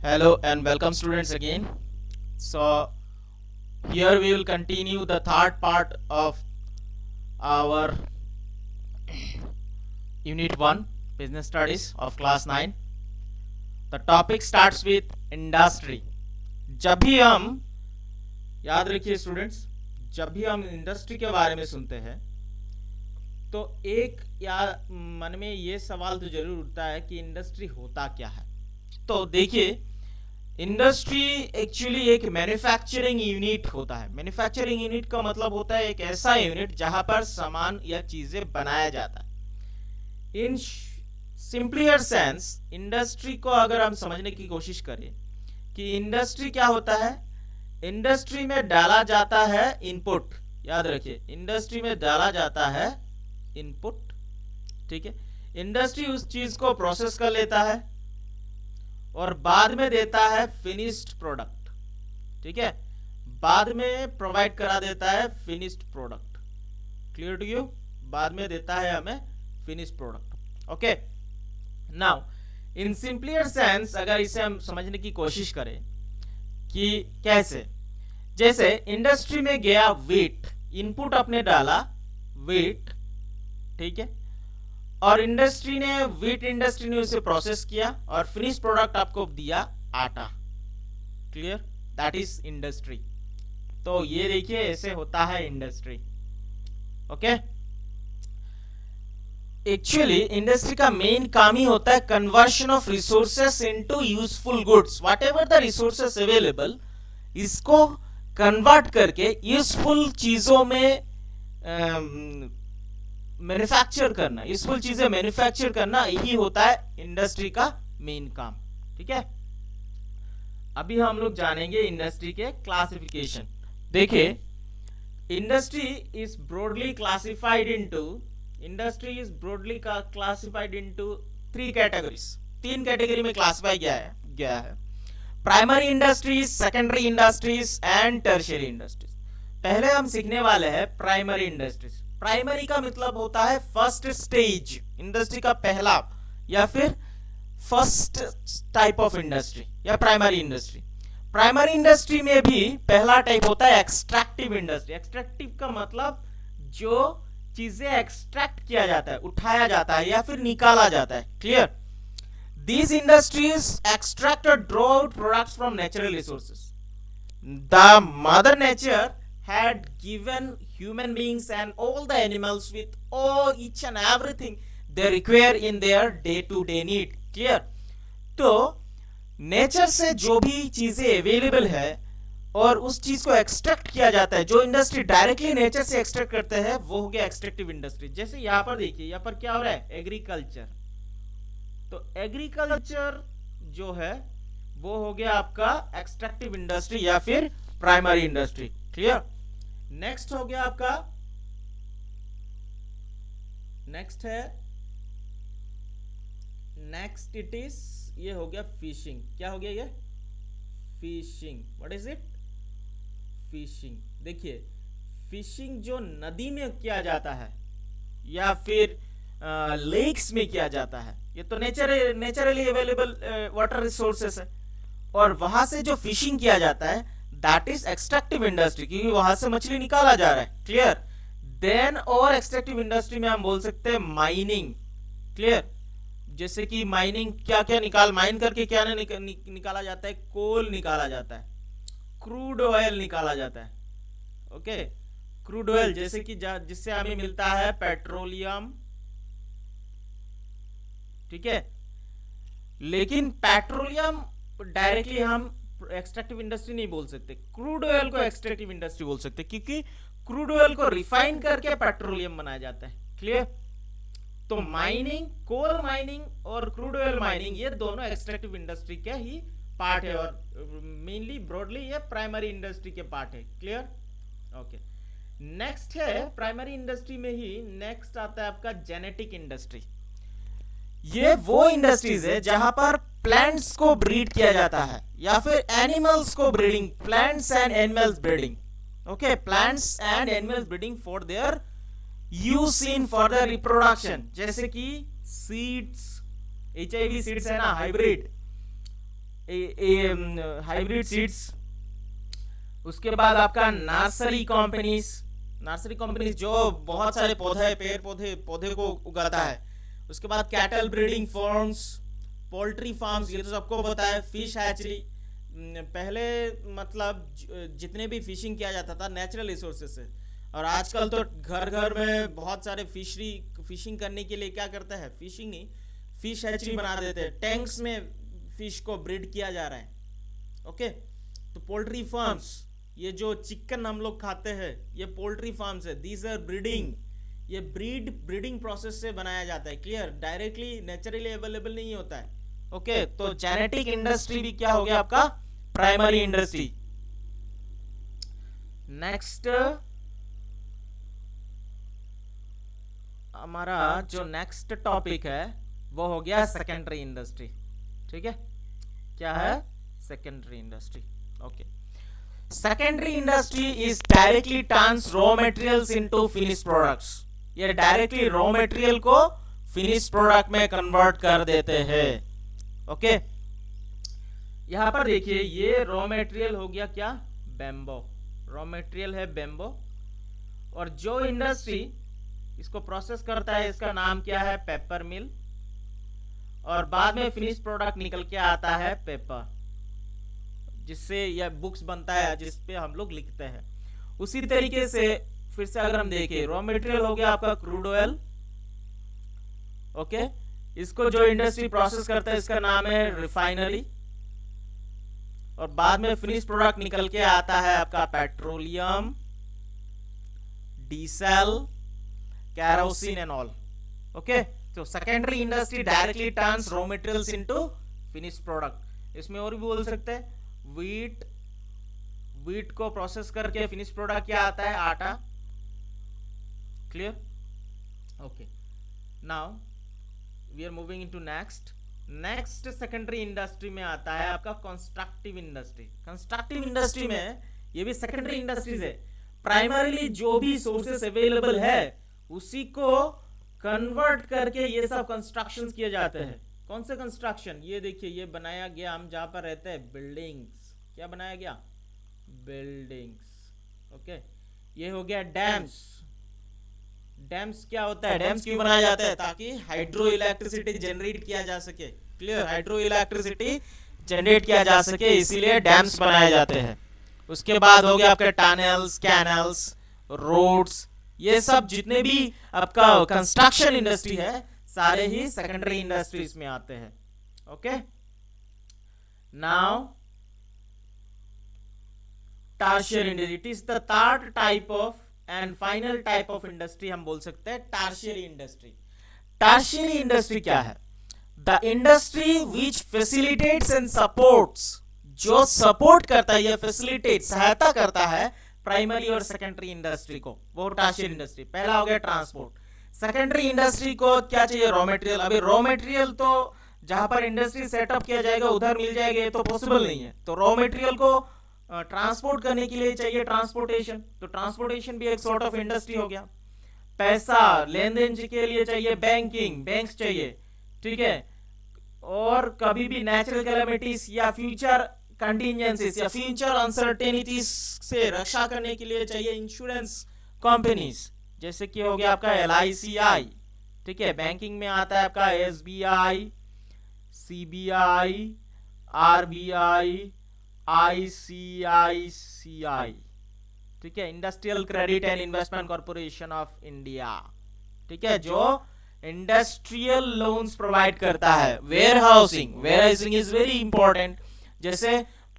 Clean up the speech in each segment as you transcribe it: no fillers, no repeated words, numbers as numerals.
Hello and welcome students again. So here we will continue the third part of our unit 1 business studies of class 9. The topic starts with industry. जब भी हम याद रखिए students, जब भी हम industry के बारे में सुनते हैं तो एक या मन में ये सवाल तो जरूर उठता है कि इंडस्ट्री होता क्या है। तो देखिए, इंडस्ट्री एक्चुअली एक मैन्युफैक्चरिंग यूनिट होता है। मैन्युफैक्चरिंग यूनिट का मतलब होता है एक ऐसा यूनिट जहां पर सामान या चीजें बनाया जाता है। इन सिंपलियर सेंस इंडस्ट्री को अगर हम समझने की कोशिश करें कि इंडस्ट्री क्या होता है, इंडस्ट्री में डाला जाता है इनपुट। याद रखिए, इंडस्ट्री में डाला जाता है इनपुट, ठीक है। इंडस्ट्री उस चीज को प्रोसेस कर लेता है और बाद में देता है फिनिश्ड प्रोडक्ट, ठीक है। बाद में प्रोवाइड करा देता है finished product. Clear to you? बाद में देता है हमें finished product. Okay, now in simpler sense अगर इसे हम समझने की कोशिश करें कि कैसे, जैसे इंडस्ट्री में गया वीट, इनपुट आपने डाला वीट, ठीक है, और इंडस्ट्री ने उसे प्रोसेस किया और फिनिश प्रोडक्ट आपको दिया आटा। क्लियर? That is industry. तो ये देखिए ऐसे होता है इंडस्ट्री। ओके, एक्चुअली इंडस्ट्री का मेन काम ही होता है conversion of resources into useful goods. What ever the resources available, इसको कन्वर्ट करके यूजफुल चीजों में मैन्युफैक्चर करना, यूजफुल चीजें मैन्युफैक्चर करना, यही होता है इंडस्ट्री का मेन काम। ठीक है, अभी हम लोग जानेंगे इंडस्ट्री के क्लासिफिकेशन। देखिए, industry is broadly classified into three categories. तीन कैटेगरी में क्लासिफाई गया है। Primary industries, secondary industries and tertiary industries. पहले हम सीखने वाले हैं प्राइमरी इंडस्ट्रीज। प्राइमरी का मतलब होता है फर्स्ट स्टेज, इंडस्ट्री का पहला या फिर फर्स्ट टाइप ऑफ इंडस्ट्री या प्राइमरी इंडस्ट्री। प्राइमरी इंडस्ट्री में भी पहला टाइप होता है एक्सट्रैक्टिव इंडस्ट्री। एक्सट्रैक्टिव का मतलब जो चीजें एक्सट्रैक्ट किया जाता है, उठाया जाता है या फिर निकाला जाता है। Clear? These industries extract or draw out products from natural resources. The mother nature had given human beings and all the animals with each and everything they require in their day-to-day need. Clear? तो nature से जो भी चीजें available है और उस चीज को एक्सट्रैक्ट किया जाता है, जो इंडस्ट्री डायरेक्टली नेचर से एक्सट्रैक्ट करते हैं, वो हो गया एक्सट्रैक्टिव इंडस्ट्री। जैसे यहाँ पर देखिए, यहाँ पर क्या हो रहा है, एग्रीकल्चर। तो एग्रीकल्चर जो है वो हो गया आपका एक्सट्रैक्टिव इंडस्ट्री या फिर प्राइमरी इंडस्ट्री। क्लियर? नेक्स्ट हो गया आपका, नेक्स्ट इट इज, ये हो गया फिशिंग। क्या हो गया ये? Fishing. What is it? Fishing. देखिए, फिशिंग जो नदी में किया जाता है या फिर लेक्स में किया जाता है, ये तो नेचुरली अवेलेबल वाटर रिसोर्सेस है, और वहां से जो फिशिंग किया जाता है दैट इज एक्सट्रैक्टिव इंडस्ट्री, क्योंकि वहां से मछली निकाला जा रहा है। क्लियर? देन और एक्सट्रैक्टिव इंडस्ट्री में हम बोल सकते हैं माइनिंग। क्लियर? जैसे कि माइनिंग माइन करके क्या निकाला जाता है, कोल निकाला जाता है, क्रूड ऑयल निकाला जाता है। ओके, क्रूड ऑयल जैसे कि जिससे हमें मिलता है पेट्रोलियम, ठीक है। लेकिन पेट्रोलियम डायरेक्टली हम एक्सट्रैक्टिव इंडस्ट्री नहीं बोल सकते, क्रूड ऑयल को एक्सट्रैक्टिव इंडस्ट्री बोल सकते, क्योंकि क्रूड ऑयल को रिफाइन करके पेट्रोलियम बनाया जाता है। क्लियर? तो माइनिंग, कोल माइनिंग और क्रूड ऑयल माइनिंग, ये दोनों एक्सट्रैक्टिव इंडस्ट्री के ही पार्ट है और मेनली ब्रॉडली ये प्राइमरी इंडस्ट्री के पार्ट है। क्लियर? ओके, नेक्स्ट है प्राइमरी इंडस्ट्री में ही नेक्स्ट आता है आपका जेनेटिक इंडस्ट्री। ये वो इंडस्ट्रीज है जहां पर प्लांट्स को ब्रीड किया जाता है या फिर एनिमल्स को breeding, plants and animals breeding. Okay, plants and animals breeding for their use in further reproduction. जैसे कि सीड्स, HIV सीड्स है ना, हाइब्रिड, हाइब्रिड सीड्स, उसके बाद आपका नर्सरी कंपनीज जो बहुत सारे पौधे पेड़ पौधे को उगाता है। उसके बाद cattle breeding forms, poultry farms, ये तो सबको पता है। फिश हैचरी, पहले मतलब जितने भी फिशिंग किया जाता था नेचुरल रिसोर्सेज से, और आजकल तो घर घर में बहुत सारे फिशिंग करने के लिए क्या करता है, फिशिंग नहीं, फिश हैचरी बना देते हैं, टैंक्स में फिश को ब्रीड किया जा रहा है। ओके, तो पोल्ट्री फार्म्स, ये जो चिकन हम लोग खाते हैं ये पोल्ट्री फार्म्स है, दीज आर ब्रीडिंग, ये ब्रीडिंग प्रोसेस से बनाया जाता है। क्लियर, डायरेक्टली नेचुरली अवेलेबल नहीं होता है। ओके, तो जेनेटिक इंडस्ट्री भी क्या हो गया आपका, प्राइमरी इंडस्ट्री। नेक्स्ट हमारा जो नेक्स्ट टॉपिक है वो हो गया सेकेंडरी इंडस्ट्री। ठीक है, क्या है, secondary industry. Okay, secondary industry is directly turns raw materials into finish products. ये डायरेक्टली रॉ मटेरियल को फिनिश प्रोडक्ट में कन्वर्ट कर देते हैं। ओके, यहां पर देखिए ये रॉ मटेरियल हो गया क्या, बेम्बो, रॉ मटेरियल है बेम्बो, और जो इंडस्ट्री इसको प्रोसेस करता है इसका नाम क्या है, पेपर मिल, और बाद में फिनिश प्रोडक्ट निकल के आता है पेपर, जिससे यह बुक्स बनता है जिसपे हम लोग लिखते हैं। उसी तरीके से फिर से अगर हम देखें, रॉ मटेरियल हो गया आपका क्रूड ऑयल। ओके, इसको जो इंडस्ट्री प्रोसेस करता है इसका नाम है रिफाइनरी, और बाद में फिनिश प्रोडक्ट निकल के आता है आपका petroleum, diesel, kerosene and all. Okay, तो secondary industry directly turns raw materials into finish product. इसमें और भी बोल सकते हैं, वीट को प्रोसेस करके फिनिश प्रोडक्ट क्या आता है, आटा। Clear, okay, now we are moving into next secondary industry में आता है आपका कंस्ट्रक्टिव इंडस्ट्री। कंस्ट्रक्टिव इंडस्ट्री में ये भी सेकेंडरी इंडस्ट्रीज है। प्राइमरीली जो भी सोर्सेस अवेलेबल है उसी को कन्वर्ट करके ये सब कंस्ट्रक्शन किए जाते हैं। कौन से कंस्ट्रक्शन, ये देखिए ये बनाया गया, हम जहां पर रहते हैं, बिल्डिंग्स, क्या बनाया गया, बिल्डिंग्स। ओके, ये हो गया डैम्स। डैम्स क्या होता है, डैम्स क्यों बनाया जाता है, ताकि हाइड्रो इलेक्ट्रिसिटी जनरेट किया जा सके। क्लियर, हाइड्रो इलेक्ट्रिसिटी जनरेट किया जा सके, इसीलिए डैम्स बनाए जाते हैं। उसके बाद हो गया आपके टनल्स, कैनल्स, रोड्स, ये सब जितने भी आपका कंस्ट्रक्शन इंडस्ट्री है सारे ही सेकेंडरी इंडस्ट्रीज में आते हैं। Okay, now tertiary industry, it is the third type of and final type of industry, हम बोल सकते हैं टर्शियरी इंडस्ट्री। टर्शियरी इंडस्ट्री क्या है, the industry which facilitates and supports, जो सपोर्ट करता है या फैसिलिटेट, सहायता करता है प्राइमरी और सेकेंडरी इंडस्ट्री को, वो टर्शियरी इंडस्ट्री। पहला हो गया ट्रांसपोर्ट। सेकेंडरी इंडस्ट्री को क्या चाहिए, रॉ मटेरियल। अभी रॉ मटेरियल तो जहां पर इंडस्ट्री सेटअप किया जाएगा उधर मिल जाएगा, ये तो पॉसिबल नहीं है। तो रॉ मटेरियल को ट्रांसपोर्ट करने के लिए चाहिए ट्रांसपोर्टेशन, तो ट्रांसपोर्टेशन भी एक सॉर्ट ऑफ इंडस्ट्री हो गया। पैसा लेन देन के लिए चाहिए बैंकिंग, बैंक्स चाहिए। ठीक है, और कभी भी नेचुरल कैलेमिटीज या फ्यूचर कंटिजेंसीज या फ्यूचर अनसर्टेनिटीज से रक्षा करने के लिए चाहिए इंश्योरेंस कंपनीज, जैसे कि हो गया आपका LICI। ठीक है, बैंकिंग में आता है आपका SBI, CBI, RBI, ICICI। ठीक है, industrial credit and investment corporation of India. ठीक है, जो इंडस्ट्रियल लोन्स प्रोवाइड करता है। Warehousing is very important. जैसे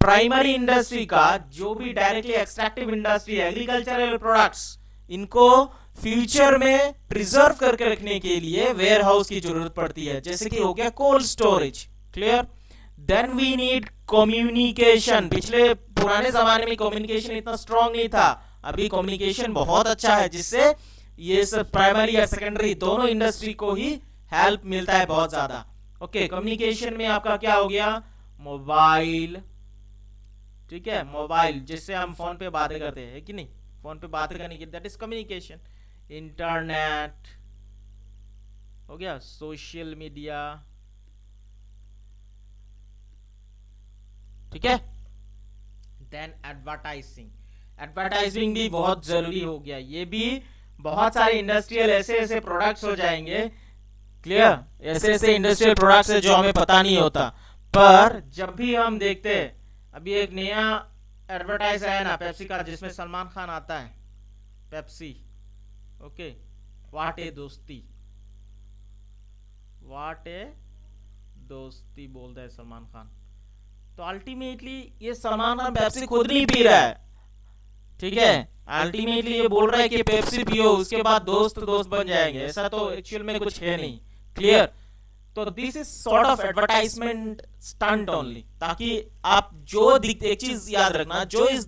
प्राइमरी इंडस्ट्री का जो भी directly extractive industry, agricultural products, इनको फ्यूचर में प्रिजर्व करके रखने के लिए वेयर हाउस की जरूरत पड़ती है, जैसे कि हो गया cold storage. Clear, then we need communication. पिछले पुराने जमाने में कम्युनिकेशन इतना स्ट्रांग नहीं था, अभी कम्युनिकेशन बहुत अच्छा है, जिससे ये सब प्राइमरी या सेकेंडरी दोनों इंडस्ट्री को ही हेल्प मिलता है बहुत ज्यादा। ओके, कम्युनिकेशन में आपका क्या हो गया, मोबाइल। ठीक है, मोबाइल जिससे हम फोन पे बातें करते हैं कि नहीं, फोन पे बातें करने की, दैट इज कम्युनिकेशन। इंटरनेट हो गया, सोशल मीडिया, ठीक है। देन एडवर्टाइजिंग, एडवर्टाइजिंग भी बहुत जरूरी हो गया। ये भी बहुत सारे इंडस्ट्रियल ऐसे ऐसे प्रोडक्ट्स हो जाएंगे, क्लियर, ऐसे ऐसे इंडस्ट्रियल प्रोडक्ट्स है जो हमें पता नहीं होता, पर जब भी हम देखते हैं, अभी एक नया एडवर्टाइज आया ना पेप्सी का, जिसमें सलमान खान आता है, पेप्सी, ओके, वाट ए दोस्ती, वाट ए दोस्ती बोलता है सलमान खान। तो अल्टीमेटली ये सलमान खान पेप्सी खुद नहीं पी रहा है, ठीक है, अल्टीमेटली ये बोल रहा है कि पेप्सी पियो, उसके बाद दोस्त दोस्त बन जाएंगे, ऐसा तो एक्चुअल में कुछ है नहीं, क्लियर। तो this is sort of advertisement stunt only, ताकि आप जो दिखते, एक चीज याद रखना, जो इस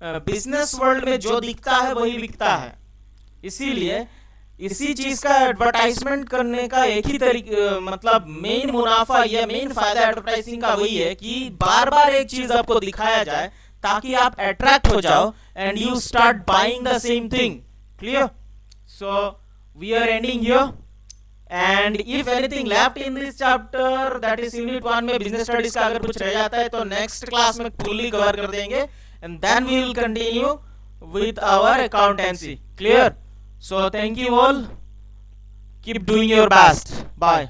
बिजनेस वर्ल्ड में जो दिखता है वही बिकता है, इसीलिए इसी चीज का एडवर्टाइजमेंट करने का एक ही तरीका, मतलब मेन मुनाफा या मेन फायदा एडवर्टाइजिंग का वही है कि बार बार एक चीज आपको दिखाया जाए ताकि आप अट्रैक्ट हो जाओ and you start buying the same thing, clear. So we are ending here, and if anything left in this chapter, that is unit 1 में बिजनेस स्टडीज का अगर कुछ रह जाता है तो नेक्स्ट क्लास में फुल्ली कवर कर देंगे, and then we will continue with our accountancy, clear. So thank you all, keep doing your best, bye.